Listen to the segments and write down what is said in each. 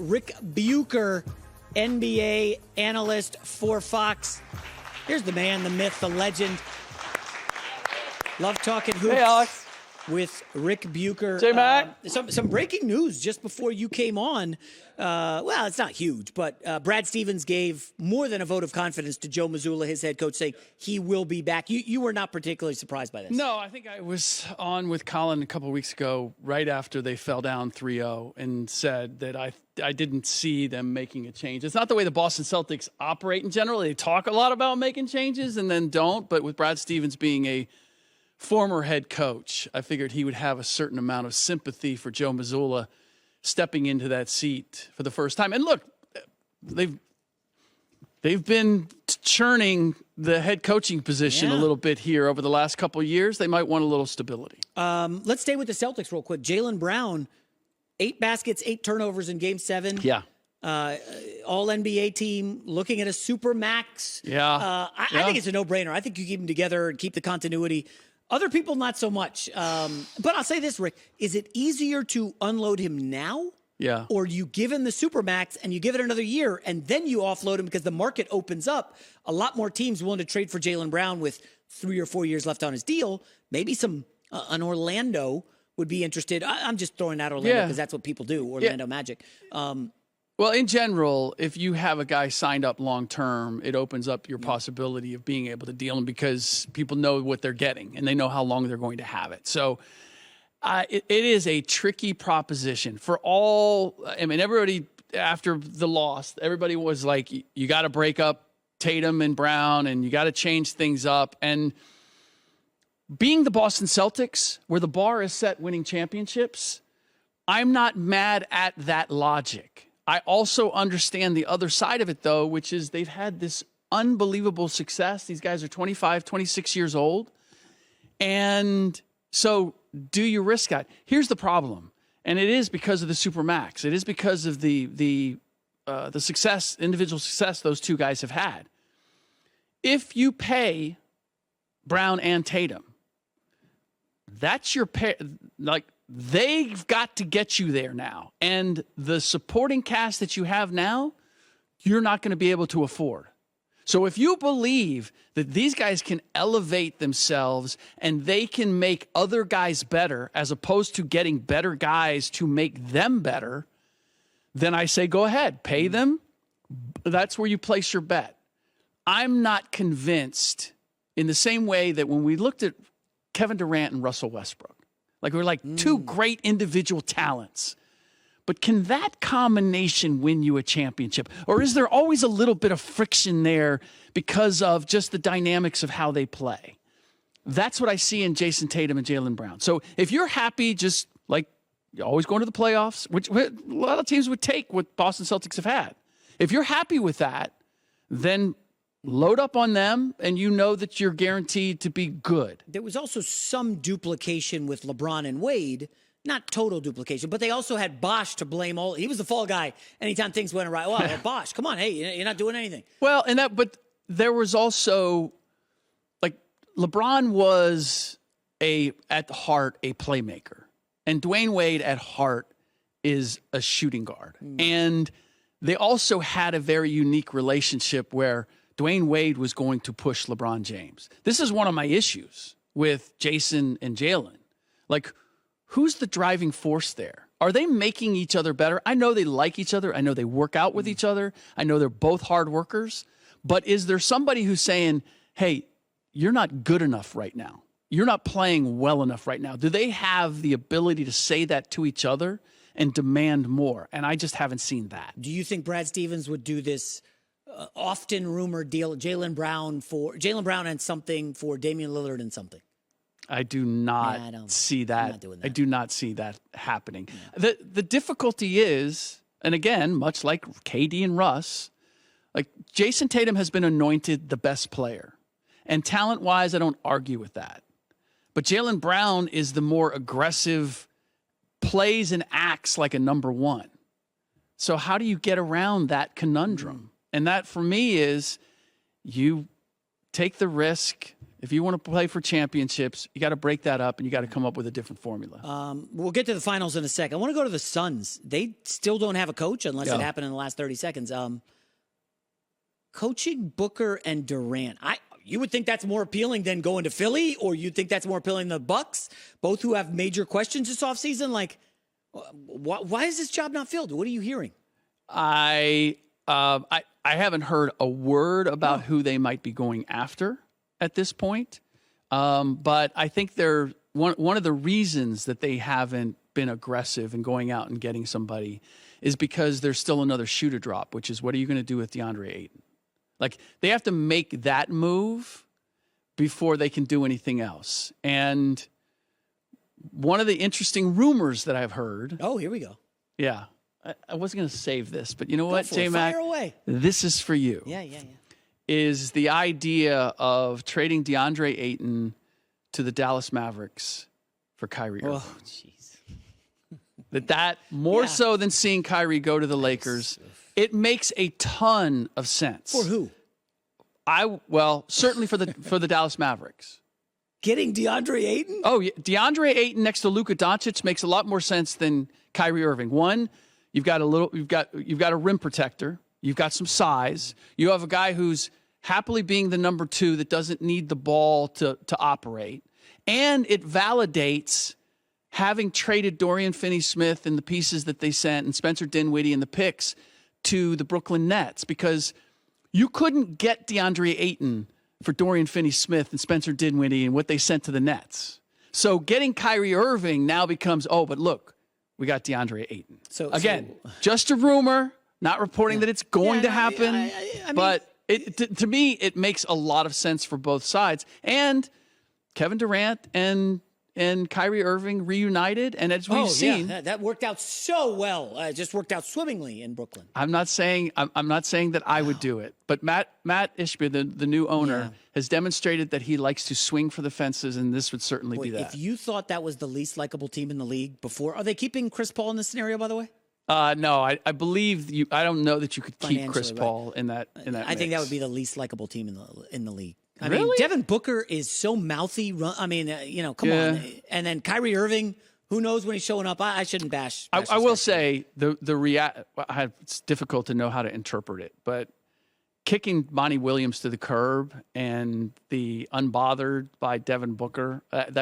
Ric Bucher, NBA analyst for Fox. Here's the man, the myth, the legend. Love talking hoops. Hey, Alex. With Ric Bucher. J-Mac. Some breaking news just before you came on. Well, it's not huge, but Brad Stevens gave more than a vote of confidence to Joe Mazzulla, his head coach, saying he will be back. You were not particularly surprised by this. No, I think I was on with Colin a couple of weeks ago, right after they fell down 3-0, and said that I didn't see them making a change. It's not the way the Boston Celtics operate in general. They talk a lot about making changes and then don't, but with Brad Stevens being a former head coach, I figured he would have a certain amount of sympathy for Joe Mazzulla stepping into that seat for the first time. And look, they've been churning the head coaching position a little bit here over the last couple of years. They might want a little stability. Let's stay with the Celtics real quick. Jaylen Brown, 8 baskets, 8 turnovers in Game 7. Yeah. All NBA team, looking at a super max. Yeah. I think it's a no-brainer. I think you keep them together and keep the continuity. Other people, not so much. But I'll say this, Rick. Is it easier to unload him now? Yeah. Or you give him the Supermax and you give it another year and then you offload him because the market opens up? A lot more teams willing to trade for Jaylen Brown with 3 or 4 years left on his deal. Maybe an Orlando would be interested. I'm just throwing out Orlando because that's what people do, Orlando Magic. Well, in general, if you have a guy signed up long-term, it opens up your possibility of being able to deal him because people know what they're getting and they know how long they're going to have it. So it is a tricky proposition for all. I mean, everybody after the loss, everybody was like, you got to break up Tatum and Brown and you got to change things up. And being the Boston Celtics, where the bar is set winning championships, I'm not mad at that logic. I also understand the other side of it, though, which is they've had this unbelievable success. These guys are 25, 26 years old. And so do you risk that? Here's the problem. And it is because of the Supermax. It is because of the success, individual success those two guys have had. If you pay Brown and Tatum, that's your pay. Like, they've got to get you there now. And the supporting cast that you have now, you're not going to be able to afford. So if you believe that these guys can elevate themselves and they can make other guys better as opposed to getting better guys to make them better, then I say go ahead, pay them. That's where you place your bet. I'm not convinced in the same way that when we looked at Kevin Durant and Russell Westbrook, like we're like two great individual talents. But can that combination win you a championship? Or is there always a little bit of friction there because of just the dynamics of how they play? That's what I see in Jayson Tatum and Jaylen Brown. So if you're happy just like you're always going to the playoffs, which a lot of teams would take what Boston Celtics have had. If you're happy with that, then load up on them, and you know that you're guaranteed to be good. There was also some duplication with LeBron and Wade. Not total duplication, but they also had Bosh to blame all. He was the fall guy anytime things went awry. Well, Bosh, come on, hey, you're not doing anything. Well, but there was also, like, LeBron was at heart a playmaker, and Dwayne Wade at heart is a shooting guard. And they also had a very unique relationship where Dwayne Wade was going to push LeBron James. This is one of my issues with Jayson and Jaylen. Like, who's the driving force there? Are they making each other better? I know they like each other. I know they work out with each other. I know they're both hard workers. But is there somebody who's saying, hey, you're not good enough right now. You're not playing well enough right now. Do they have the ability to say that to each other and demand more? And I just haven't seen that. Do you think Brad Stevens would do this often rumored deal, Jaylen Brown and something for Damian Lillard and something? I do not see that. I'm not doing that. I do not see that happening. No. The difficulty is, and again, much like KD and Russ, like Jayson Tatum has been anointed the best player. And talent-wise, I don't argue with that. But Jaylen Brown is the more aggressive, plays and acts like a number one. So how do you get around that conundrum? And that, for me, is you take the risk. If you want to play for championships, you got to break that up and you got to come up with a different formula. We'll get to the finals in a sec. I want to go to the Suns. They still don't have a coach unless it happened in the last 30 seconds. Coaching Booker and Durant. You would think that's more appealing than going to Philly, or you think that's more appealing than the Bucks, both who have major questions this offseason. Like, why is this job not filled? What are you hearing? I haven't heard a word about who they might be going after at this point. But I think they're one of the reasons that they haven't been aggressive in going out and getting somebody is because there's still another shoe to drop, which is what are you going to do with DeAndre Ayton? Like, they have to make that move before they can do anything else. And one of the interesting rumors that I've heard. Oh, here we go. Yeah. I wasn't going to save this, but you know what, J-Mac? Fire away. This is for you. Yeah. Is the idea of trading DeAndre Ayton to the Dallas Mavericks for Kyrie Irving. Oh, jeez. That more so than seeing Kyrie go to the Lakers, it makes a ton of sense. For who? Certainly for the Dallas Mavericks. Getting DeAndre Ayton? Oh, yeah. DeAndre Ayton next to Luka Doncic makes a lot more sense than Kyrie Irving. One, you've got a rim protector. You've got some size. You have a guy who's happily being the number 2 that doesn't need the ball to operate. And it validates having traded Dorian Finney-Smith and the pieces that they sent and Spencer Dinwiddie and the picks to the Brooklyn Nets, because you couldn't get DeAndre Ayton for Dorian Finney-Smith and Spencer Dinwiddie and what they sent to the Nets. So getting Kyrie Irving now becomes, but look, we got DeAndre Ayton. So just a rumor, not reporting that it's going to happen. I mean, but to me, it makes a lot of sense for both sides. And Kevin Durant and Kyrie Irving reunited, and as we've seen, that worked out so well. It just worked out swimmingly in Brooklyn. I'm not saying that I would do it, but Matt Ishbia, the new owner, has demonstrated that he likes to swing for the fences, and this would certainly be that. If you thought that was the least likable team in the league before, are they keeping Chris Paul in this scenario? By the way, no, I believe you. I don't know that you could keep Chris Paul in that. I think that would be the least likable team in the league. I really? mean, Devin Booker is so mouthy. I mean, come on. And then Kyrie Irving, who knows when he's showing up? I shouldn't bash. I will say it's difficult to know how to interpret it, but kicking Monty Williams to the curb and the unbothered by Devin Booker, I'm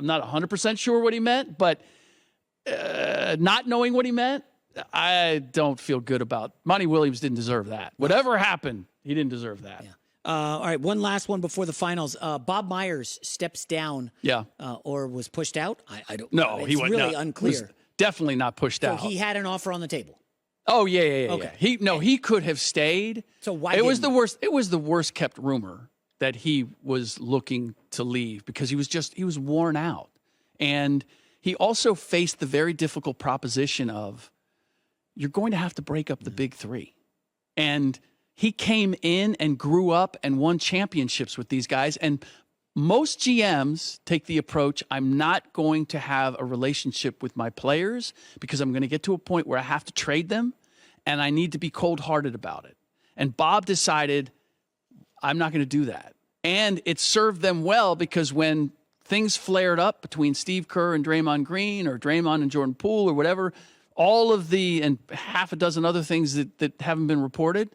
not 100% sure what he meant, but not knowing what he meant, I don't feel good about. Monty Williams didn't deserve that. Whatever happened, he didn't deserve that. Yeah. All right, one last one before the finals. Bob Myers steps down. Or was pushed out. I don't know. No, he was really unclear. Was definitely not pushed out. So he had an offer on the table. Oh yeah. Okay. He could have stayed. So why? It was the worst. It was the worst kept rumor that he was looking to leave because he was worn out, and he also faced the very difficult proposition of you're going to have to break up the big three. And he came in and grew up and won championships with these guys. And most GMs take the approach, I'm not going to have a relationship with my players because I'm going to get to a point where I have to trade them and I need to be cold-hearted about it. And Bob decided, I'm not going to do that. And it served them well because when things flared up between Steve Kerr and Draymond Green or Draymond and Jordan Poole or whatever, all of and half a dozen other things that haven't been reported,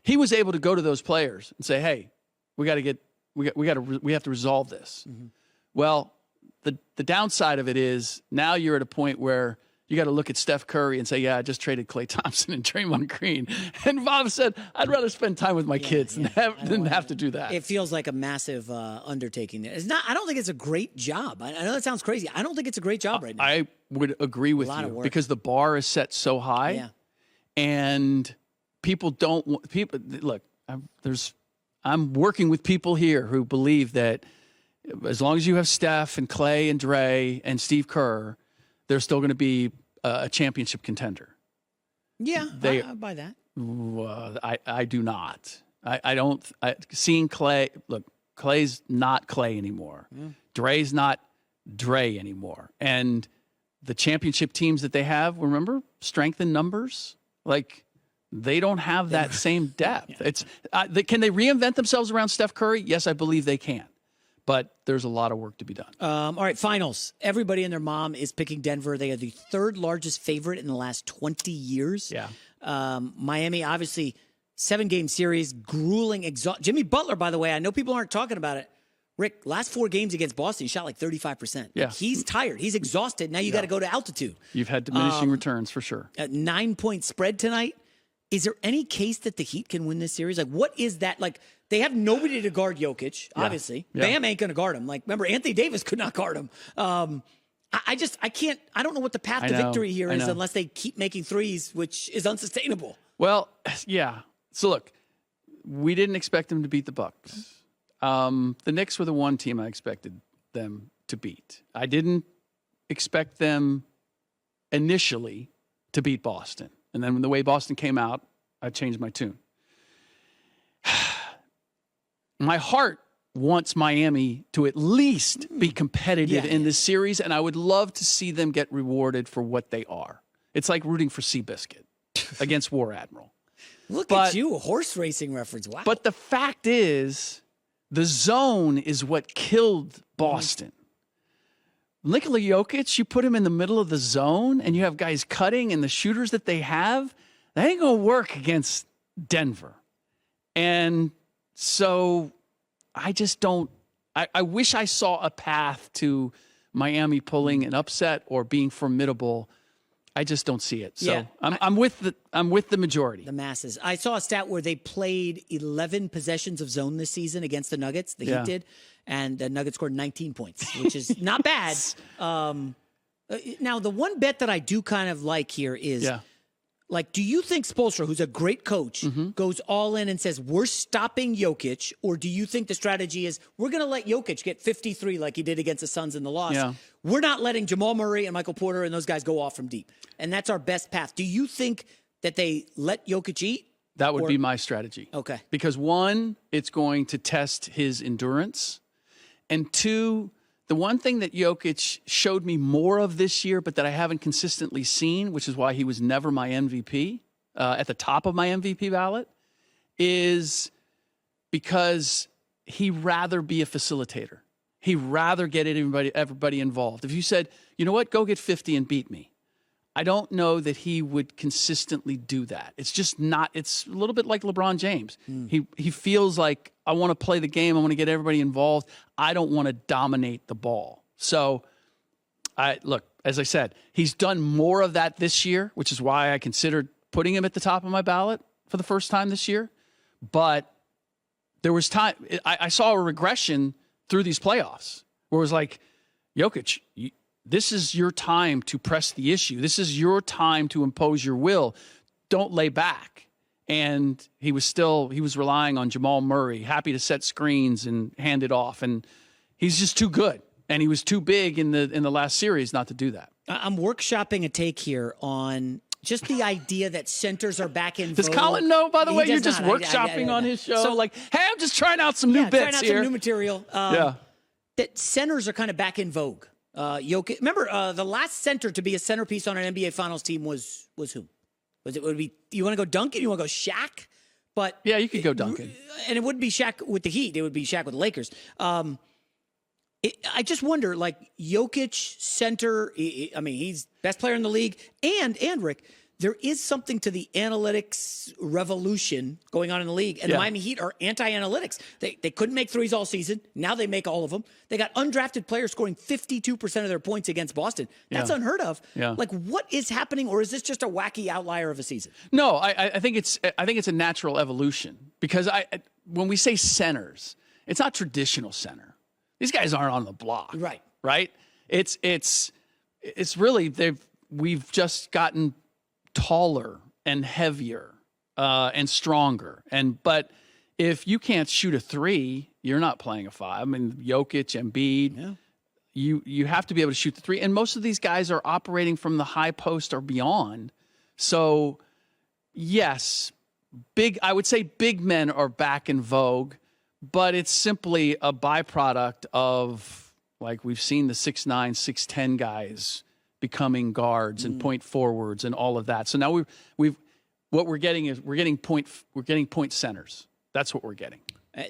he was able to go to those players and say, "Hey, we have to resolve this." Mm-hmm. Well, the downside of it is now you're at a point where you got to look at Steph Curry and say, "Yeah, I just traded Klay Thompson and Draymond Green." And Bob said, "I'd rather spend time with my kids than have to do that." It feels like a massive undertaking. It's not. I don't think it's a great job. I know that sounds crazy. I don't think it's a great job right now. I would agree with you because the bar is set so high, and people don't. Look. I'm working with people here who believe that as long as you have Steph and Klay and Dre and Steve Kerr, they're still going to be a championship contender. Yeah, I buy that. I do not. I don't. Seeing Klay, look, Klay's not Klay anymore. Yeah. Dre's not Dre anymore. And the championship teams that they have, remember, strength in numbers? Like, they don't have that same depth. It's can they reinvent themselves around Steph Curry? Yes, I believe they can. But there's a lot of work to be done. All right, finals. Everybody and their mom is picking Denver. They are the third largest favorite in the last 20 years. Yeah. Miami, obviously, 7-game series, grueling, Jimmy Butler, by the way, I know people aren't talking about it. Rick, last 4 games against Boston, he shot like 35%. Yeah. Like, he's tired. He's exhausted. Now you got to go to altitude. You've had diminishing returns for sure. A 9-point spread tonight. Is there any case that the Heat can win this series? Like, what is that? Like, they have nobody to guard Jokic, obviously. Yeah. Bam ain't going to guard him. Like, remember, Anthony Davis could not guard him. I don't know what the path to victory here is unless they keep making threes, which is unsustainable. Well, yeah. So look, we didn't expect them to beat the Bucks. The Knicks were the one team I expected them to beat. I didn't expect them initially to beat Boston. And then when the way Boston came out, I changed my tune. My heart wants Miami to at least be competitive in this series, and I would love to see them get rewarded for what they are. It's like rooting for Seabiscuit against War Admiral. Look at you, a horse racing reference. Wow. But the fact is, the zone is what killed Boston. Nikola Jokic, you put him in the middle of the zone, and you have guys cutting, and the shooters that they have, that ain't going to work against Denver. And so I just don't – I wish I saw a path to Miami pulling an upset or being formidable. I just don't see it. So I'm with the majority. The masses. I saw a stat where they played 11 possessions of zone this season against the Nuggets. The Heat did. And the Nuggets scored 19 points, which is not bad. Now, the one bet that I do kind of like here is – like, do you think Spoelstra, who's a great coach, goes all in and says, we're stopping Jokic? Or do you think the strategy is, we're going to let Jokic get 53 like he did against the Suns in the loss? Yeah. We're not letting Jamal Murray and Michael Porter and those guys go off from deep. And that's our best path. Do you think that they let Jokic eat? That would be my strategy. Okay. Because 1, it's going to test his endurance. And 2, the one thing that Jokic showed me more of this year, but that I haven't consistently seen, which is why he was never my MVP, at the top of my MVP ballot, is because he'd rather be a facilitator. He'd rather get everybody involved. If you said, you know what, go get 50 and beat me, I don't know that he would consistently do that. It's just not, it's a little bit like LeBron James. He feels like, I want to play the game. I want to get everybody involved. I don't want to dominate the ball. So, look, as I said, he's done more of that this year, which is why I considered putting him at the top of my ballot for the first time this year. But there was time, I saw a regression through these playoffs where it was like, Jokic, this is your time to press the issue. This is your time to impose your will. Don't lay back. And he was relying on Jamal Murray, happy to set screens and hand it off. And he's just too good. And he was too big in the last series not to do that. I'm workshopping a take here on just the idea that centers are back in vogue. Does Colin know, by the way, you're just workshopping on his show? So, like, hey, I'm just trying out some new bits trying out here. Some new material. That centers are kind of back in vogue. Jokic, remember, the last center to be a centerpiece on an NBA Finals team was who? Would be you want to go Duncan? You want to go Shaq? But yeah, you could go Duncan, and it wouldn't be Shaq with the Heat. It would be Shaq with the Lakers. I just wonder, like Jokic center. I mean, he's best player in the league, and Rick, there is something to the analytics revolution going on in the league. And the Miami Heat are anti-analytics. They couldn't make threes all season. Now they make all of them. They got undrafted players scoring 52% of their points against Boston. That's unheard of. Yeah. Like, what is happening, or is this just a wacky outlier of a season? No, I think it's a natural evolution, because when we say centers, it's not traditional center. These guys aren't on the block. Right? It's really we've just gotten taller and heavier and stronger. But if you can't shoot a 3, you're not playing a 5. I mean, Jokic, Embiid, you have to be able to shoot the 3. And most of these guys are operating from the high post or beyond. So, yes, I would say big men are back in vogue, but it's simply a byproduct of, like, we've seen the 6'9", 6'10" guys becoming guards and point forwards and all of that. So now what we're getting is we're getting point centers. That's what we're getting.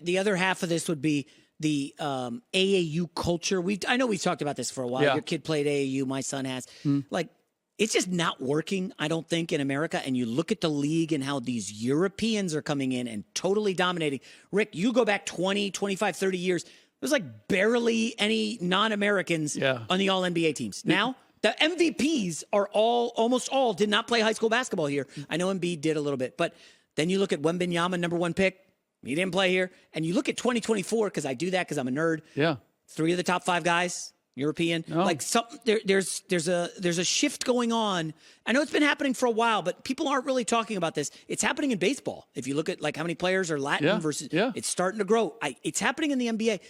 The other half of this would be the AAU culture. I know we've talked about this for a while. Yeah. Your kid played AAU. My son has. Like, it's just not working, I don't think, in America. And you look at the league and how these Europeans are coming in and totally dominating. Rick, you go back 20, 25, 30 years. There's like barely any non-Americans on the All-NBA teams. Now, the MVPs are almost all did not play high school basketball here. I know Embiid did a little bit. But then you look at Wembanyama, number 1 pick. He didn't play here. And you look at 2024, because I do that because I'm a nerd. Yeah. 3 of the top 5 guys, European. Oh. Like there's a shift going on. I know it's been happening for a while, but people aren't really talking about this. It's happening in baseball. If you look at like how many players are Latin versus it's starting to grow. It's happening in the NBA.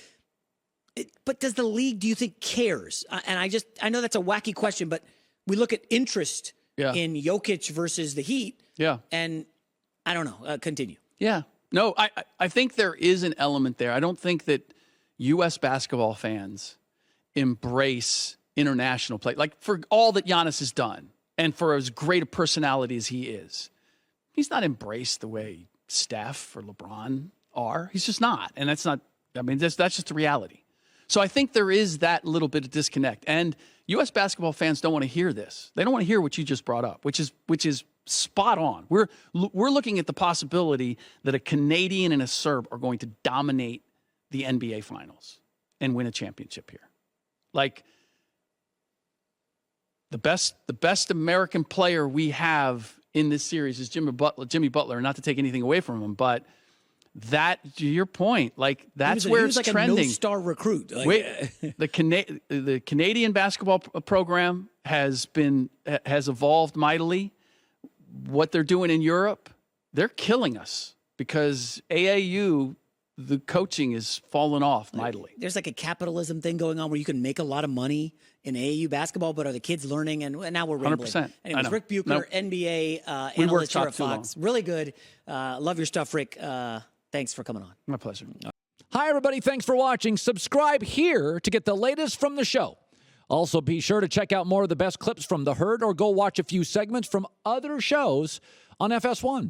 But does the league, do you think, cares? And I know that's a wacky question, but we look at interest in Jokic versus the Heat. Yeah. And I don't know. Continue. Yeah. No, I think there is an element there. I don't think that U.S. basketball fans embrace international play. Like, for all that Giannis has done and for as great a personality as he is, he's not embraced the way Steph or LeBron are. He's just not. And that's just the reality. So I think there is that little bit of disconnect. And U.S. basketball fans don't want to hear this. They don't want to hear what you just brought up, which is spot on. We're looking at the possibility that a Canadian and a Serb are going to dominate the NBA Finals and win a championship here. Like, the best American player we have in this series is Jimmy Butler. Not to take anything away from him, but that, to your point, like, that's where it's trending. A no-star recruit. The Canadian basketball program has evolved mightily. What they're doing in Europe, they're killing us because AAU, the coaching is fallen off mightily. There's like a capitalism thing going on where you can make a lot of money in AAU basketball, but are the kids learning? And now we're rambling. 100%. Anyways, Ric Bucher, NBA analyst here at Fox. Really good. Love your stuff, Rick. Thanks for coming on. My pleasure. Hi, everybody. Thanks for watching. Subscribe here to get the latest from the show. Also, be sure to check out more of the best clips from The Herd or go watch a few segments from other shows on FS1.